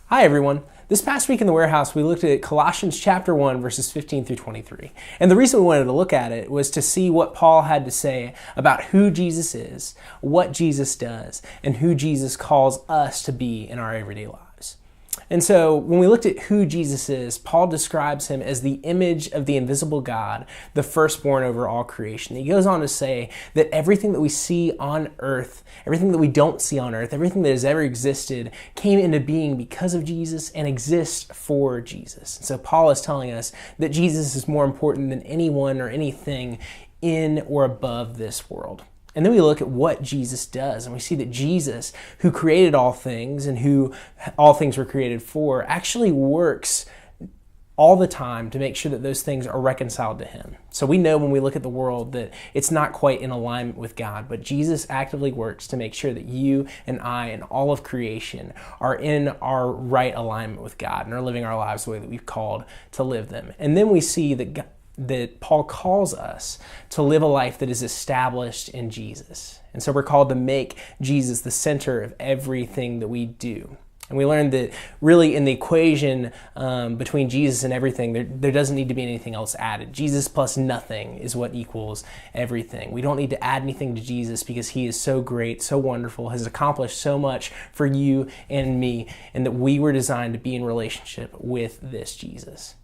Hi everyone. This past week in the warehouse, we looked at Colossians chapter 1, verses 15 through 23. And the reason we wanted to look at it was to see what Paul had to say about who Jesus is, what Jesus does, and who Jesus calls us to be in our everyday lives. And so when we looked at who Jesus is, Paul describes him as the image of the invisible God, the firstborn over all creation. He goes on to say that everything that we see on earth, everything that we don't see on earth, everything that has ever existed came into being because of Jesus and exists for Jesus. And so Paul is telling us that Jesus is more important than anyone or anything in or above this world. And then we look at what Jesus does, and we see that Jesus, who created all things and who all things were created for, actually works all the time to make sure that those things are reconciled to him. So we know when we look at the world that it's not quite in alignment with God, but Jesus actively works to make sure that you and I and all of creation are in our right alignment with God and are living our lives the way that we've called to live them. And then we see that Paul calls us to live a life that is established in Jesus. And so we're called to make Jesus the center of everything that we do. And we learned that really in the equation between Jesus and everything, there doesn't need to be anything else added. Jesus plus nothing is what equals everything. We don't need to add anything to Jesus because he is so great, so wonderful, has accomplished so much for you and me, and that we were designed to be in relationship with this Jesus.